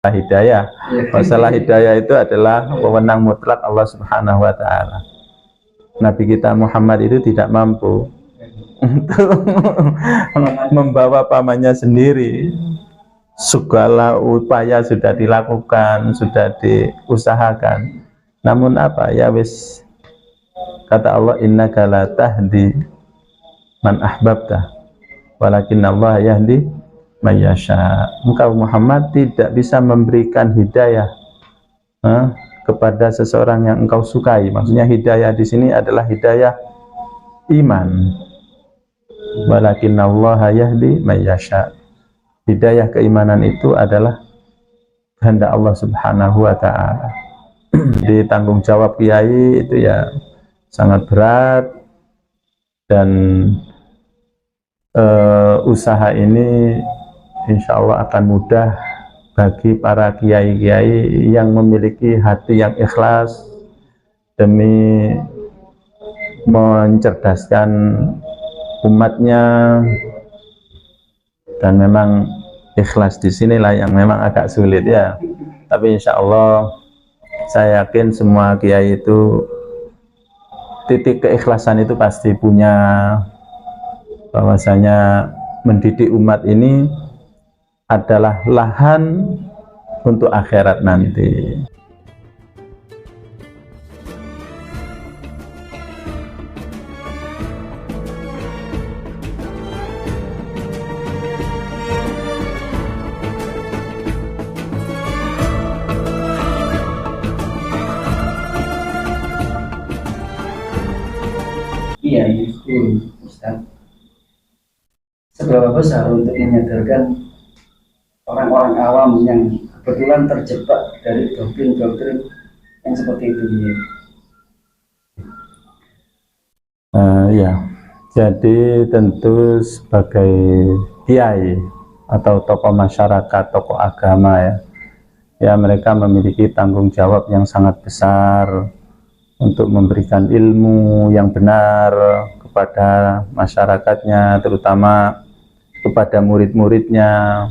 hidayah. Masalah hidayah itu adalah wewenang mutlak Allah Subhanahu wa taala. Nabi kita Muhammad itu tidak mampu untuk membawa pamannya sendiri. Segala upaya sudah dilakukan, sudah diusahakan. Namun apa? Ya wis, kata Allah, innaka la tahdi man ahbabta walakin Allah yahdi may yasha. Engkau Muhammad tidak bisa memberikan hidayah kepada seseorang yang engkau sukai. Maksudnya hidayah di sini adalah hidayah iman. Walakin Allah yahdi may yasha. Hidayah keimanan itu adalah kehendak Allah Subhanahu wa taala. Di tanggung jawab kiai itu ya sangat berat, dan usaha ini insya Allah akan mudah bagi para kiai-kiai yang memiliki hati yang ikhlas demi mencerdaskan umatnya. Dan memang ikhlas di sinilah yang memang agak sulit ya. Tapi insya Allah saya yakin semua kiai itu titik keikhlasan itu pasti punya, bahwasanya mendidik umat ini adalah lahan untuk akhirat nanti. Iya, itu Ustaz. Seberapa besar untuk menyadarkan orang-orang awam yang kebetulan terjebak dari doktrin-doktrin yang seperti itu? Ya, jadi tentu sebagai kiai atau tokoh masyarakat, tokoh agama ya mereka memiliki tanggung jawab yang sangat besar untuk memberikan ilmu yang benar kepada masyarakatnya, terutama kepada murid-muridnya.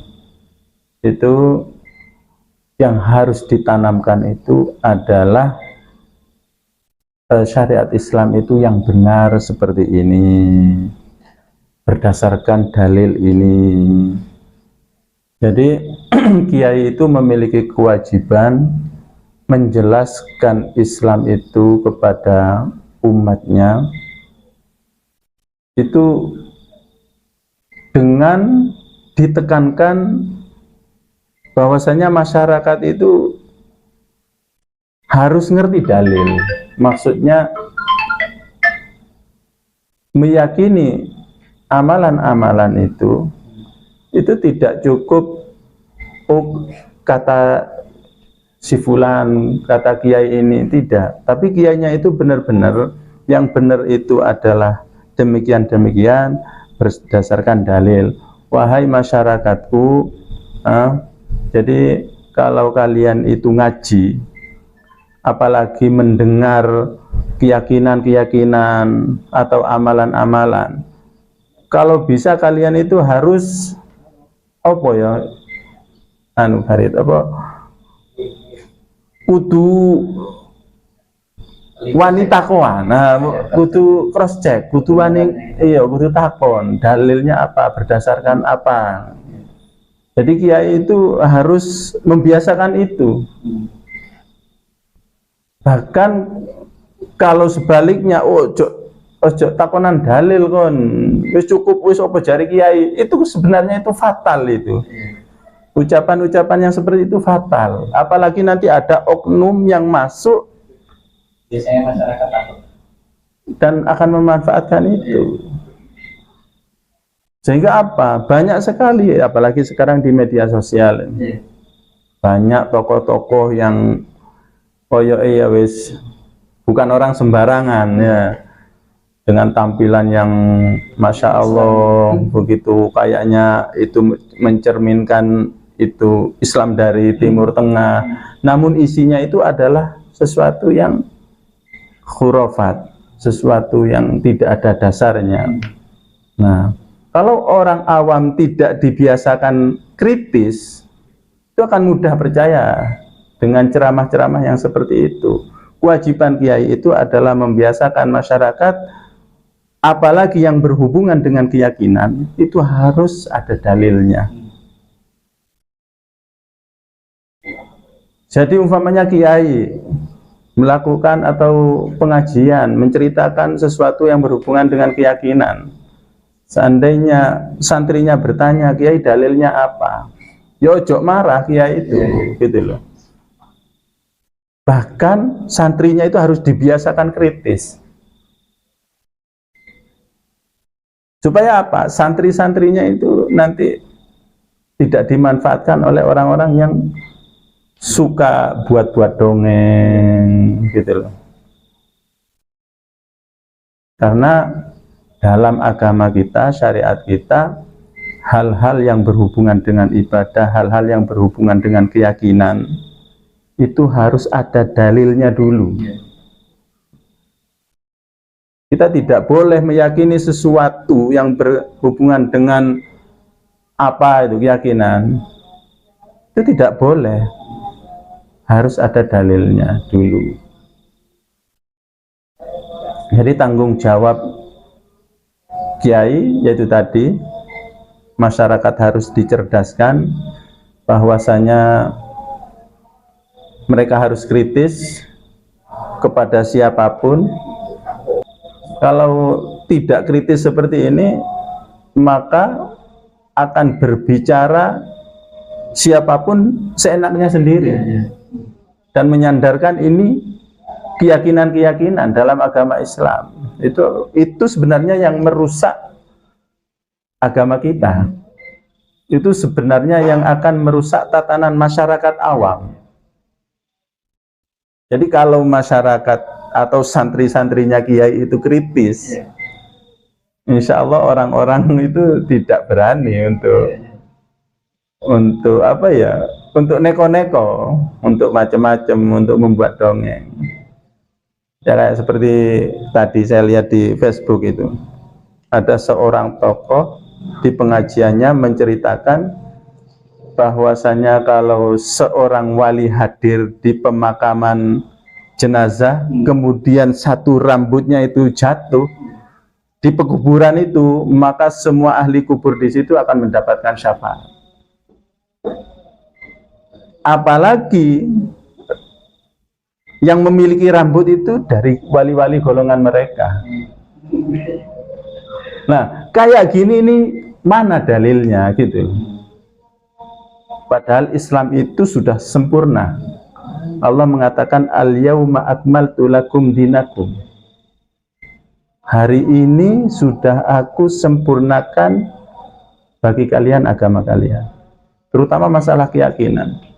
Itu yang harus ditanamkan itu adalah syariat Islam itu yang benar seperti ini, berdasarkan dalil ini. Jadi kiai itu memiliki kewajiban menjelaskan Islam itu kepada umatnya itu dengan ditekankan bahwasanya masyarakat itu harus ngerti dalil. Maksudnya meyakini amalan-amalan itu tidak cukup kata si fulan, kata kiai ini, tidak. Tapi kiainya itu benar-benar, yang benar itu adalah demikian-demikian berdasarkan dalil. Wahai masyarakatku, jadi kalau kalian itu ngaji, apalagi mendengar keyakinan-keyakinan atau amalan-amalan, kalau bisa kalian itu harus kudu wanita koan, kudu cross check, kudu kudu takon dalilnya apa, berdasarkan apa. Jadi kiai itu harus membiasakan itu. Bahkan kalau sebaliknya, ojo takonan dalil kon, wis cukup wis apa jari kiai, itu sebenarnya itu fatal itu. Ucapan-ucapan yang seperti itu fatal. Apalagi nanti ada oknum yang masuk, biasanya masyarakat takut dan akan memanfaatkan itu. Sehingga apa? Banyak sekali, apalagi sekarang di media sosial, banyak tokoh-tokoh yang wis bukan orang sembarangan ya, dengan tampilan yang masya Allah begitu, kayaknya itu mencerminkan itu Islam dari Timur Tengah, namun isinya itu adalah sesuatu yang khurafat, sesuatu yang tidak ada dasarnya. Nah, kalau orang awam tidak dibiasakan kritis, itu akan mudah percaya dengan ceramah-ceramah yang seperti itu. Kewajiban kiai itu adalah membiasakan masyarakat, apalagi yang berhubungan dengan keyakinan, itu harus ada dalilnya. Jadi umpamanya kiai melakukan atau pengajian menceritakan sesuatu yang berhubungan dengan keyakinan, seandainya santrinya bertanya, kiai dalilnya apa? Ya ojo marah kiai itu, gitu loh. Bahkan santrinya itu harus dibiasakan kritis. Supaya apa? Santri-santrinya itu nanti tidak dimanfaatkan oleh orang-orang yang suka buat-buat dongeng, gitu loh. Karena dalam agama kita, syariat kita, hal-hal yang berhubungan dengan ibadah, hal-hal yang berhubungan dengan keyakinan, itu harus ada dalilnya dulu. Kita tidak boleh meyakini sesuatu yang berhubungan dengan apa itu keyakinan. Itu tidak boleh. Harus ada dalilnya dulu. Jadi tanggung jawab kiai yaitu tadi, masyarakat harus dicerdaskan bahwasanya mereka harus kritis kepada siapapun. Kalau tidak kritis seperti ini, maka akan berbicara siapapun seenaknya sendiri dan menyandarkan ini keyakinan-keyakinan dalam agama Islam. Itu sebenarnya yang merusak agama kita. Itu sebenarnya yang akan merusak tatanan masyarakat awam. Jadi kalau masyarakat atau santri-santrinya kiai itu kritis, insya Allah orang-orang itu tidak berani untuk apa ya, untuk neko-neko, untuk macam-macam, untuk membuat dongeng. Ya kayak seperti tadi saya lihat di Facebook itu, ada seorang tokoh di pengajiannya menceritakan bahwasanya kalau seorang wali hadir di pemakaman jenazah, kemudian satu rambutnya itu jatuh di pekuburan itu, maka semua ahli kubur di situ akan mendapatkan syafaat. Apalagi yang memiliki rambut itu dari wali-wali golongan mereka. Nah, kayak gini ini mana dalilnya gitu. Padahal Islam itu sudah sempurna. Allah mengatakan al-yauma akmaltu lakum dinakum. Hari ini sudah aku sempurnakan bagi kalian agama kalian. Terutama masalah keyakinan.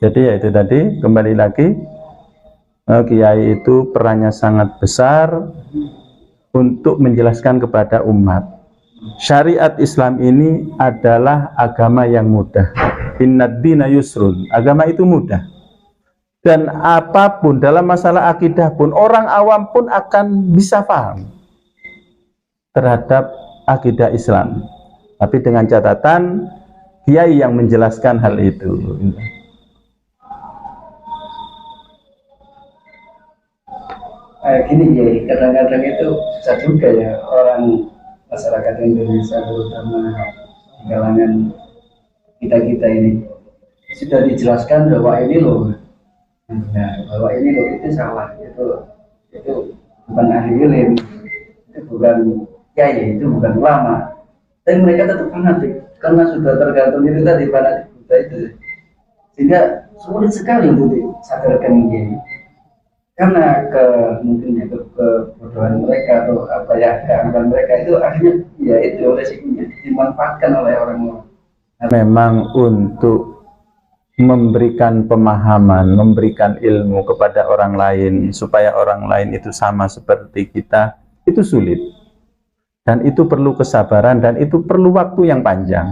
Jadi ya itu tadi, kembali lagi, kiai itu perannya sangat besar untuk menjelaskan kepada umat. Syariat Islam ini adalah agama yang mudah. Innad dina yusrun. Agama itu mudah. Dan apapun dalam masalah akidah pun, orang awam pun akan bisa paham terhadap akidah Islam. Tapi dengan catatan kiai yang menjelaskan hal itu. Gini ya, kadang-kadang itu susah juga ya orang masyarakat Indonesia, terutama di kalangan kita ini, sudah dijelaskan bahwa ini loh, bahwa ini loh itu salah, itu bukan ahli ilmu, itu bukan kiai, itu bukan ulama, tapi mereka tetap fanatik karena sudah tergantung itu tadi fanatik buta itu, sehingga sulit sekali untuk disadarkan kiai. Karena mungkin ya kebodohan mereka atau apa ya, keangkuhan mereka itu akhirnya ya itu resikonya dimanfaatkan oleh orang-orang. Memang untuk memberikan pemahaman, memberikan ilmu kepada orang lain supaya orang lain itu sama seperti kita, itu sulit. Dan itu perlu kesabaran dan itu perlu waktu yang panjang.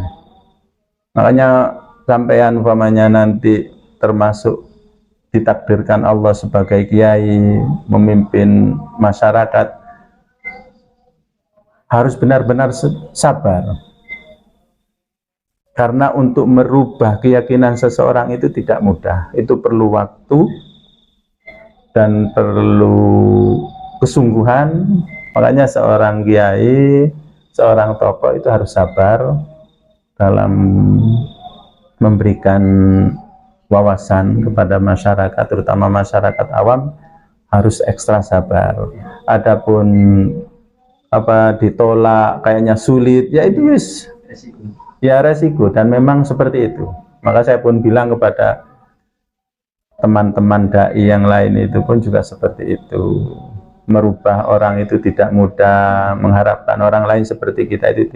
Makanya sampean umpamanya nanti termasuk ditakdirkan Allah sebagai kiai, memimpin masyarakat, harus benar-benar sabar. Karena untuk merubah keyakinan seseorang itu tidak mudah, itu perlu waktu dan perlu kesungguhan. Makanya seorang kiai, seorang tokoh itu harus sabar dalam memberikan wawasan kepada masyarakat, terutama masyarakat awam, harus ekstra sabar. Adapun ditolak kayaknya sulit, ya itu wis ya resiko, dan memang seperti itu. Maka saya pun bilang kepada teman-teman dai yang lain itu pun juga seperti itu. Merubah orang itu tidak mudah, mengharapkan orang lain seperti kita itu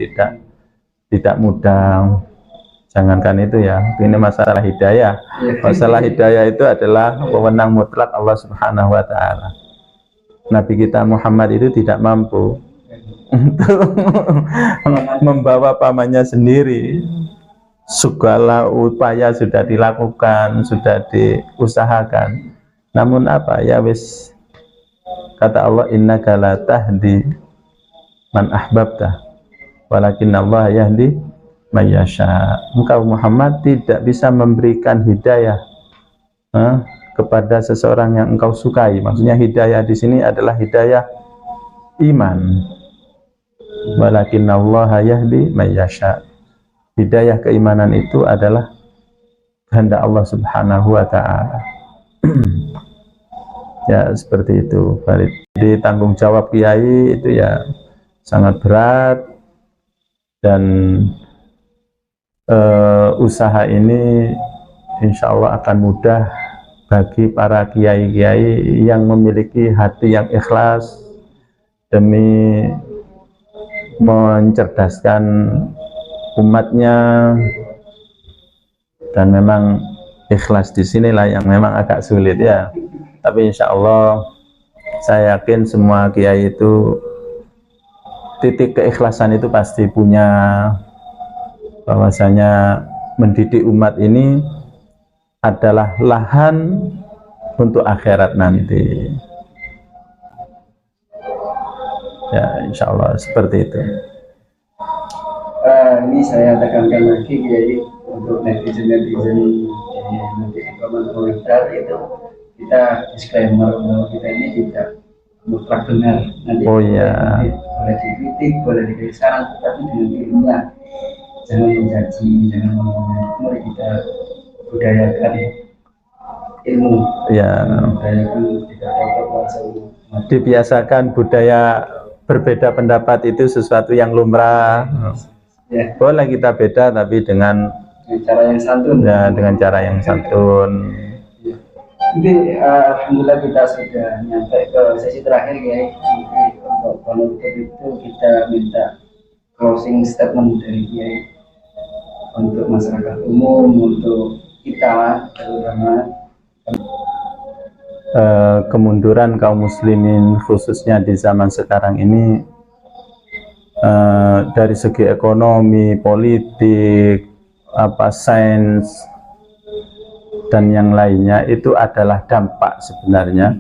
tidak mudah. Jangankan itu ya, ini masalah hidayah. Masalah hidayah itu adalah wewenang mutlak Allah Subhanahu wa Ta'ala. Nabi kita Muhammad itu tidak mampu untuk membawa pamannya sendiri. Segala upaya sudah dilakukan, sudah diusahakan, namun apa ya wis, kata Allah, innaka la tahdi man ahbabta walakin Allah yahdi may yasha. Engkau Muhammad tidak bisa memberikan hidayah kepada seseorang yang engkau sukai. Maksudnya hidayah di sini adalah hidayah iman. Walakin Allah yahdi may yasha. Hidayah keimanan itu adalah kehendak Allah Subhanahu wa Ta'ala. Ya seperti itu, Farid. Jadi tanggung jawab kiai itu ya sangat berat, dan usaha ini insya Allah akan mudah bagi para kiai-kiai yang memiliki hati yang ikhlas demi mencerdaskan umatnya. Dan memang ikhlas di sinilah yang memang agak sulit ya, tapi insya Allah saya yakin semua kiai itu titik keikhlasan itu pasti punya, bahwasanya mendidik umat ini adalah lahan untuk akhirat nanti. Ya insya Allah seperti itu. Ini saya tekankan lagi jadi untuk netizen-netizen nanti di komentar itu kita disclaimer bahwa kita ini tidak mutlak benar. Nanti boleh dikritik, boleh dikritik saran, tapi dengan ilmunya. Jangan mencaci, jangan menghina. Mari kita budayakan ilmu. Ya. Budayakan tidak cocok langsung. Dibiasakan budaya berbeda pendapat itu sesuatu yang lumrah. Ya. Boleh kita beda tapi dengan cara yang santun. Ya, dengan cara yang santun. Ya. Jadi alhamdulillah kita sudah nyampe ke sesi terakhir ya. Untuk penutup itu kita minta closing statement dari Kiai untuk masyarakat umum, untuk kita terutama. Kemunduran kaum muslimin khususnya di zaman sekarang ini dari segi ekonomi, politik, sains dan yang lainnya itu adalah dampak, sebenarnya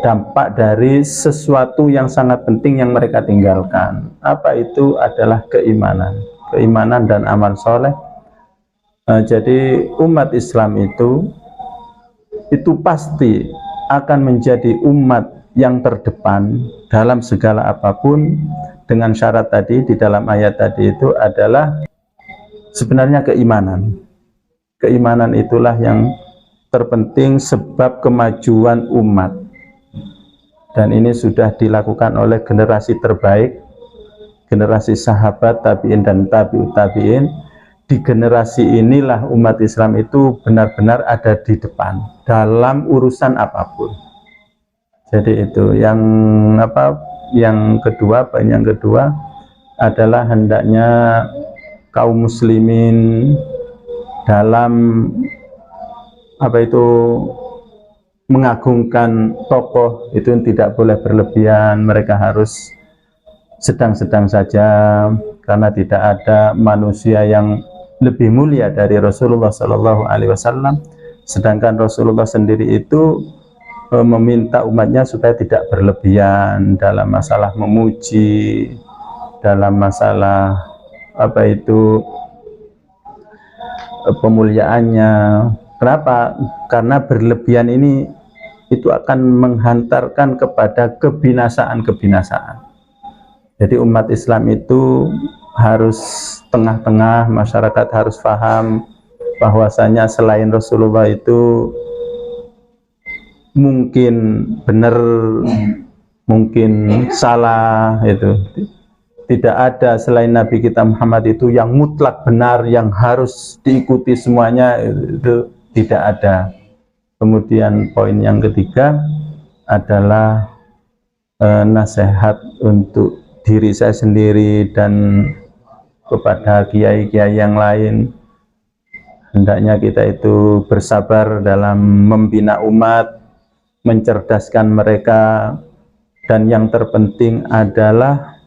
dampak dari sesuatu yang sangat penting yang mereka tinggalkan. Apa itu? Adalah keimanan dan amal soleh. Jadi umat Islam itu pasti akan menjadi umat yang terdepan dalam segala apapun, dengan syarat tadi di dalam ayat tadi itu adalah sebenarnya keimanan. Keimanan itulah yang terpenting sebab kemajuan umat, dan ini sudah dilakukan oleh generasi terbaik, generasi sahabat, tabi'in dan tabi'ut tabi'in. Di generasi inilah umat Islam itu benar-benar ada di depan dalam urusan apapun. Jadi itu yang kedua, poin yang kedua adalah hendaknya kaum muslimin dalam mengagungkan tokoh itu tidak boleh berlebihan. Mereka harus sedang-sedang saja, karena tidak ada manusia yang lebih mulia dari Rasulullah Shallallahu Alaihi Wasallam. Sedangkan Rasulullah sendiri itu meminta umatnya supaya tidak berlebihan dalam masalah memuji, dalam masalah pemuliaannya. Kenapa? Karena berlebihan ini itu akan menghantarkan kepada kebinasaan-kebinasaan. Jadi umat Islam itu harus tengah-tengah, masyarakat harus paham bahwasanya selain Rasulullah itu mungkin benar, mungkin salah, itu tidak ada selain Nabi kita Muhammad itu yang mutlak benar, yang harus diikuti semuanya, itu tidak ada. Kemudian poin yang ketiga adalah nasihat untuk diri saya sendiri dan kepada kiai-kiai yang lain. Hendaknya kita itu bersabar dalam membina umat, mencerdaskan mereka, dan yang terpenting adalah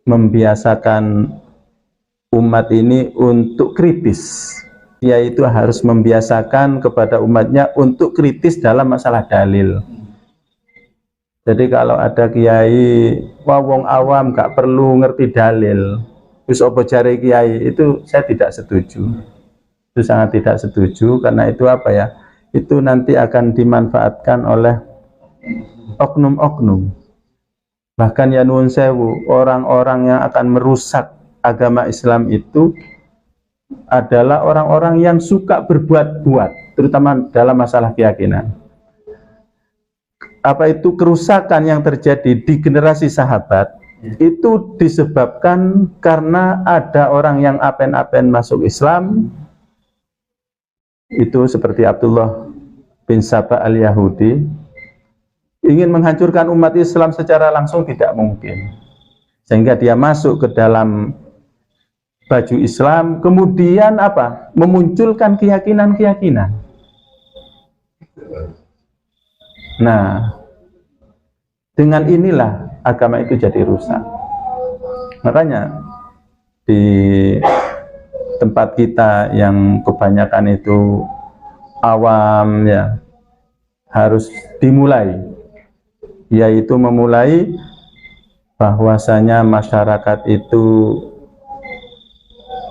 membiasakan umat ini untuk kritis. Dia itu harus membiasakan kepada umatnya untuk kritis dalam masalah dalil. Jadi kalau ada kiai, wong awam gak perlu ngerti dalil, wis apa jare kiai, itu saya tidak setuju. Itu sangat tidak setuju, karena itu apa ya? Itu nanti akan dimanfaatkan oleh oknum-oknum. Bahkan ya nuwun sewu, orang-orang yang akan merusak agama Islam itu adalah orang-orang yang suka berbuat-buat, terutama dalam masalah keyakinan. Apa itu kerusakan yang terjadi di generasi sahabat itu disebabkan karena ada orang yang apen-apen masuk Islam, itu seperti Abdullah bin Saba al-Yahudi, ingin menghancurkan umat Islam secara langsung tidak mungkin, sehingga dia masuk ke dalam baju Islam, kemudian apa? Memunculkan keyakinan-keyakinan. Nah, dengan inilah agama itu jadi rusak. Makanya di tempat kita yang kebanyakan itu awam ya, harus dimulai, yaitu memulai bahwasanya masyarakat itu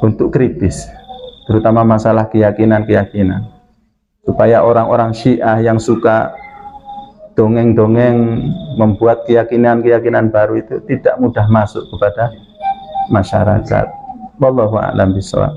untuk kritis, terutama masalah keyakinan-keyakinan, supaya orang-orang Syiah yang suka dongeng-dongeng membuat keyakinan-keyakinan baru itu tidak mudah masuk kepada masyarakat. Wallahu a'lam bishawab.